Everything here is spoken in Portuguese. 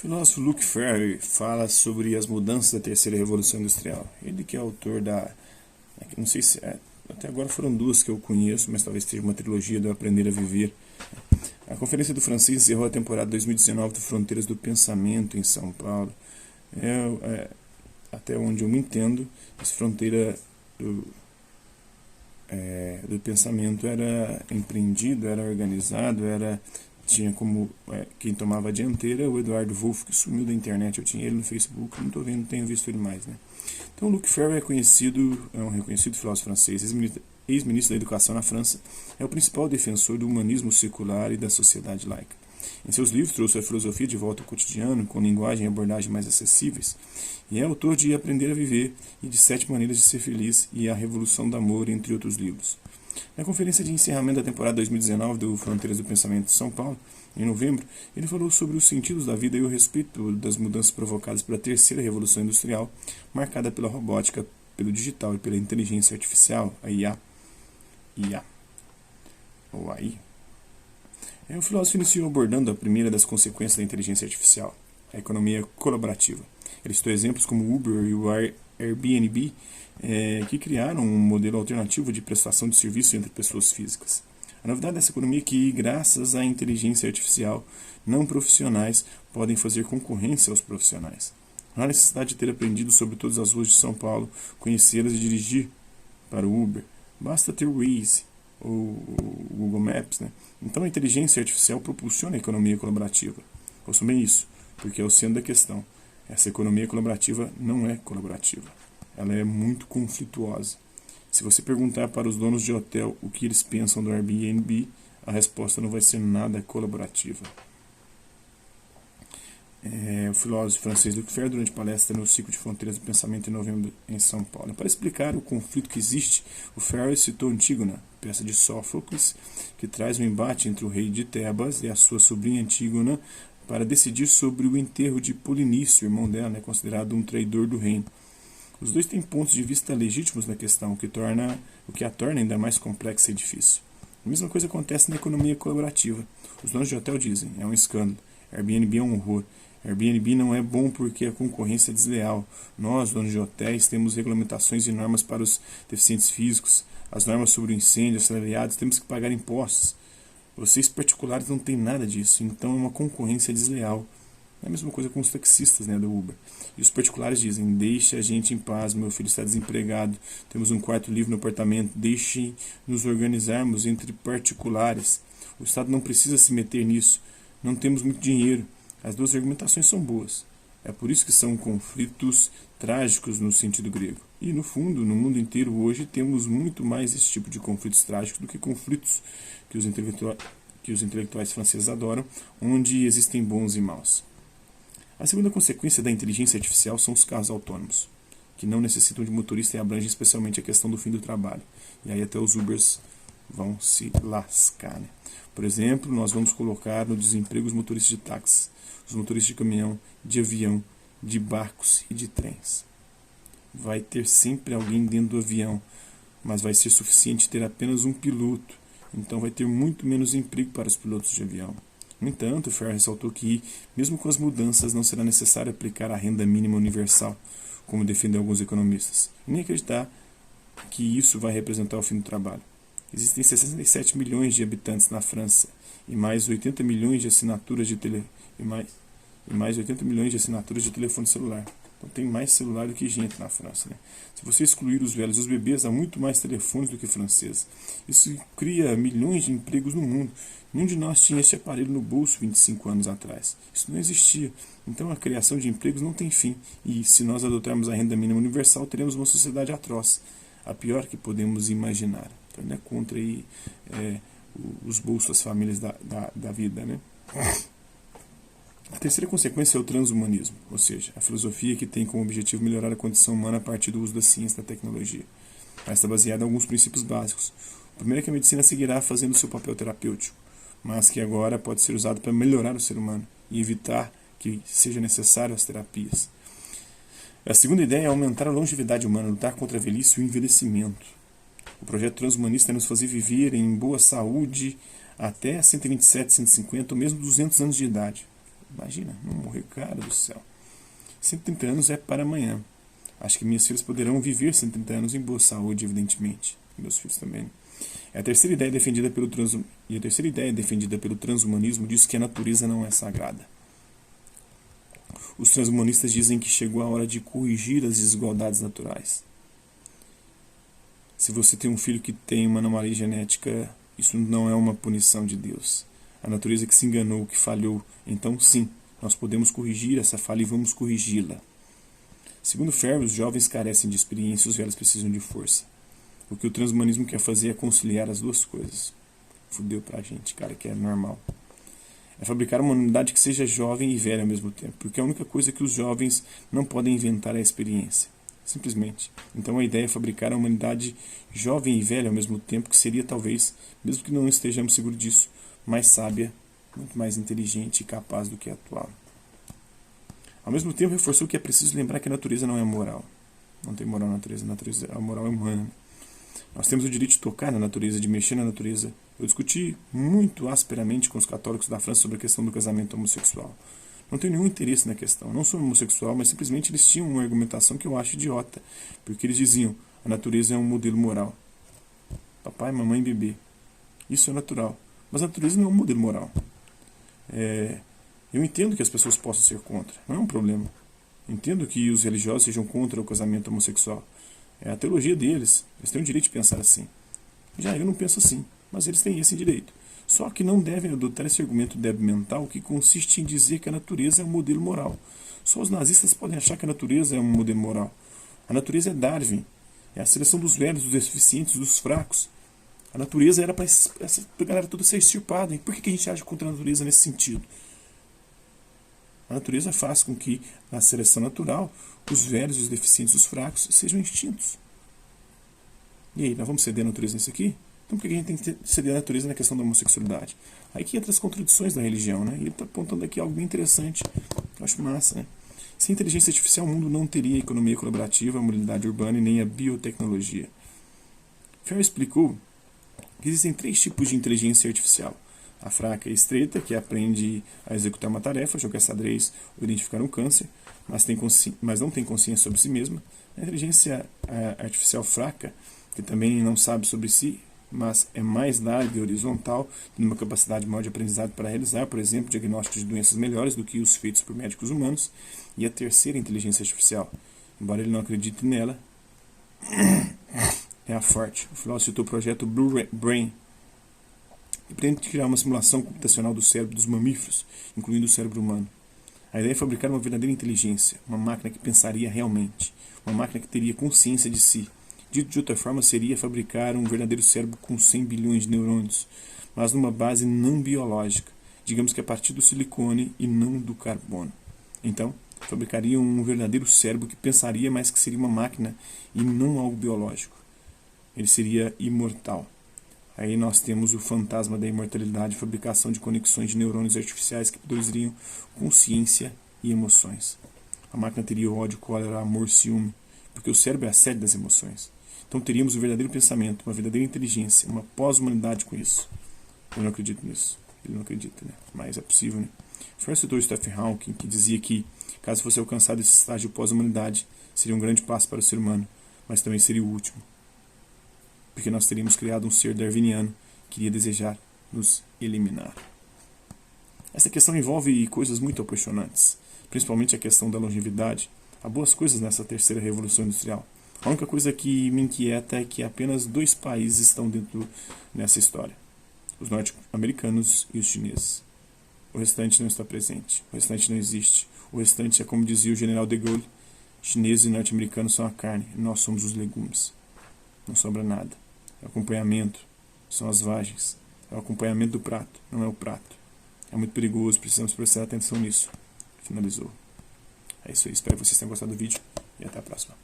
filósofo Luc Ferry fala sobre as mudanças da terceira revolução industrial. Ele que é autor não sei se até agora foram duas que eu conheço, mas talvez seja uma trilogia do Aprender a Viver. A Conferência do Francês encerrou a temporada 2019 do Fronteiras do Pensamento em São Paulo. Até onde eu me entendo, essa fronteira do pensamento era empreendido, era organizado, tinha como quem tomava a dianteira o Eduardo Wolff, que sumiu da internet. Eu tinha ele no Facebook, não tenho visto ele mais, né? Então, Luc Ferry é um reconhecido filósofo francês, ex-ministro da Educação na França, é o principal defensor do humanismo secular e da sociedade laica. Em seus livros, trouxe a filosofia de volta ao cotidiano, com linguagem e abordagem mais acessíveis, e é autor de Aprender a Viver e de 7 Maneiras de Ser Feliz e A Revolução do Amor, entre outros livros. Na conferência de encerramento da temporada 2019 do Fronteiras do Pensamento de São Paulo, em novembro, ele falou sobre os sentidos da vida e o respeito das mudanças provocadas pela terceira revolução industrial, marcada pela robótica, pelo digital e pela inteligência artificial, a IA. Ou AI. O filósofo iniciou abordando a primeira das consequências da inteligência artificial, a economia colaborativa. Ele citou exemplos como o Uber e o Airbnb, que criaram um modelo alternativo de prestação de serviço entre pessoas físicas. A novidade dessa economia é que, graças à inteligência artificial, não profissionais podem fazer concorrência aos profissionais. Não há necessidade de ter aprendido sobre todas as ruas de São Paulo, conhecê-las e dirigir para o Uber. Basta ter o Waze ou o Google Maps, né? Então a inteligência artificial propulsiona a economia colaborativa. Ouçam bem isso, porque é o centro da questão. Essa economia colaborativa não é colaborativa. Ela é muito conflituosa. Se você perguntar para os donos de hotel o que eles pensam do Airbnb, a resposta não vai ser nada colaborativa. O filósofo francês Luc Ferry, durante palestra no Ciclo de Fronteiras do Pensamento em novembro em São Paulo. Para explicar o conflito que existe, o Ferry citou Antígona, peça de Sófocles, que traz um embate entre o rei de Tebas e a sua sobrinha Antígona para decidir sobre o enterro de Polinício, irmão dela, considerado um traidor do reino. Os dois têm pontos de vista legítimos na questão, o que a torna ainda mais complexa e difícil. A mesma coisa acontece na economia colaborativa. Os donos de hotel dizem, é um escândalo. Airbnb é um horror. Airbnb não é bom porque a concorrência é desleal. Nós, donos de hotéis, temos regulamentações e normas para os deficientes físicos, as normas sobre o incêndio, assalariados, temos que pagar impostos. Vocês particulares não têm nada disso, então é uma concorrência desleal. É a mesma coisa com os taxistas, do Uber. E os particulares dizem, deixe a gente em paz, meu filho está desempregado, temos um quarto livre no apartamento, deixem nos organizarmos entre particulares. O Estado não precisa se meter nisso, não temos muito dinheiro. As duas argumentações são boas. É por isso que são conflitos trágicos no sentido grego. E, no fundo, no mundo inteiro hoje temos muito mais esse tipo de conflitos trágicos do que conflitos que os intelectuais franceses adoram, onde existem bons e maus. A segunda consequência da inteligência artificial são os carros autônomos, que não necessitam de motorista e abrangem especialmente a questão do fim do trabalho. E aí até os Ubers vão se lascar. Por exemplo, nós vamos colocar no desemprego os motoristas de táxi, os motoristas de caminhão, de avião, de barcos e de trens. Vai ter sempre alguém dentro do avião, mas vai ser suficiente ter apenas um piloto, então vai ter muito menos emprego para os pilotos de avião. No entanto, Ferrer ressaltou que, mesmo com as mudanças, não será necessário aplicar a renda mínima universal, como defendem alguns economistas, e nem acreditar que isso vai representar o fim do trabalho. Existem 67 milhões de habitantes na França e mais 80 milhões de assinaturas de mais 80 milhões de assinaturas de telefone celular. Então tem mais celular do que gente na França. Se você excluir os velhos e os bebês, há muito mais telefones do que franceses. Isso cria milhões de empregos no mundo. Nenhum de nós tinha esse aparelho no bolso 25 anos atrás. Isso não existia. Então a criação de empregos não tem fim. E se nós adotarmos a renda mínima universal, teremos uma sociedade atroz. A pior que podemos imaginar. Então ele é contra os bolsos das famílias da vida. A terceira consequência é o transhumanismo, ou seja, a filosofia que tem como objetivo melhorar a condição humana a partir do uso da ciência e da tecnologia. Ela está baseada em alguns princípios básicos. O primeiro é que a medicina seguirá fazendo seu papel terapêutico, mas que agora pode ser usado para melhorar o ser humano e evitar que seja necessário as terapias. A segunda ideia é aumentar a longevidade humana, lutar contra a velhice e o envelhecimento. O projeto transhumanista é nos fazer viver em boa saúde até 127, 150 ou mesmo 200 anos de idade. Imagina, não morrer, cara do céu. 130 anos é para amanhã. Acho que minhas filhas poderão viver 130 anos em boa saúde, evidentemente. Meus filhos também. A terceira ideia defendida pelo transhumanismo diz que a natureza não é sagrada. Os transhumanistas dizem que chegou a hora de corrigir as desigualdades naturais. Se você tem um filho que tem uma anomalia genética, isso não é uma punição de Deus. A natureza que se enganou, que falhou. Então, sim, nós podemos corrigir essa falha e vamos corrigi-la. Segundo Ferber, os jovens carecem de experiência e os velhos precisam de força. O que o transhumanismo quer fazer é conciliar as duas coisas. Fudeu pra gente, cara, que é normal. É fabricar uma humanidade que seja jovem e velha ao mesmo tempo, porque a única coisa que os jovens não podem inventar é a experiência. Simplesmente. Então a ideia é fabricar a humanidade jovem e velha ao mesmo tempo, que seria talvez, mesmo que não estejamos seguros disso, mais sábia, muito mais inteligente e capaz do que a atual. Ao mesmo tempo, reforçou que é preciso lembrar que a natureza não é moral. Não tem moral na natureza, a moral é humana. Nós temos o direito de tocar na natureza, de mexer na natureza. Eu discuti muito asperamente com os católicos da França sobre a questão do casamento homossexual. Não tenho nenhum interesse na questão. Não sou homossexual, mas simplesmente eles tinham uma argumentação que eu acho idiota. Porque eles diziam, a natureza é um modelo moral. Papai, mamãe, bebê. Isso é natural. Mas a natureza não é um modelo moral. Eu entendo que as pessoas possam ser contra. Não é um problema. Entendo que os religiosos sejam contra o casamento homossexual. É a teologia deles. Eles têm o direito de pensar assim. Já eu não penso assim, mas eles têm esse direito. Só que não devem adotar esse argumento débil mental que consiste em dizer que a natureza é um modelo moral. Só os nazistas podem achar que a natureza é um modelo moral. A natureza é Darwin. É a seleção dos velhos, dos deficientes, dos fracos. A natureza era para essa galera toda ser extirpada. E por que a gente age contra a natureza nesse sentido? A natureza faz com que, na seleção natural, os velhos, os deficientes, os fracos sejam extintos. E aí, nós vamos ceder a natureza nisso aqui? Então por que a gente tem que ceder a natureza na questão da homossexualidade? Aí que entra as contradições da religião, né? E ele está apontando aqui algo bem interessante. Eu acho massa, né? Sem inteligência artificial, o mundo não teria a economia colaborativa, a mobilidade urbana e nem a biotecnologia. Ferrer explicou que existem 3 tipos de inteligência artificial. A fraca e estreita, que aprende a executar uma tarefa, jogar xadrez ou identificar um câncer, mas não tem consciência sobre si mesma. A inteligência artificial fraca, que também não sabe sobre si, mas é mais larga e horizontal, tem uma capacidade maior de aprendizado para realizar, por exemplo, diagnósticos de doenças melhores do que os feitos por médicos humanos. E a terceira inteligência artificial, embora ele não acredite nela, é a forte. O filósofo citou o projeto Blue Brain, que pretende criar uma simulação computacional do cérebro dos mamíferos, incluindo o cérebro humano. A ideia é fabricar uma verdadeira inteligência, uma máquina que pensaria realmente, uma máquina que teria consciência de si. Dito de outra forma, seria fabricar um verdadeiro cérebro com 100 bilhões de neurônios, mas numa base não biológica, digamos que a partir do silicone e não do carbono. Então, fabricaria um verdadeiro cérebro que pensaria, mas que seria uma máquina e não algo biológico. Ele seria imortal. Aí nós temos o fantasma da imortalidade, fabricação de conexões de neurônios artificiais que produziriam consciência e emoções. A máquina teria ódio, cólera, amor, ciúme, porque o cérebro é a sede das emoções. Então teríamos o verdadeiro pensamento, uma verdadeira inteligência, uma pós-humanidade com isso. Eu não acredito nisso. Ele não acredita, né? Mas é possível, né? Ferrer citou Stephen Hawking, que dizia que, caso fosse alcançado esse estágio pós-humanidade, seria um grande passo para o ser humano, mas também seria o último. Porque nós teríamos criado um ser darwiniano que iria desejar nos eliminar. Essa questão envolve coisas muito apaixonantes, principalmente a questão da longevidade. Há boas coisas nessa terceira revolução industrial. A única coisa que me inquieta é que apenas 2 países estão dentro nessa história. Os norte-americanos e os chineses. O restante não está presente. O restante não existe. O restante é como dizia o general de Gaulle. Chineses e norte-americanos são a carne. E nós somos os legumes. Não sobra nada. É o acompanhamento. São as vagens. É o acompanhamento do prato. Não é o prato. É muito perigoso. Precisamos prestar atenção nisso. Finalizou. É isso aí. Espero que vocês tenham gostado do vídeo. E até a próxima.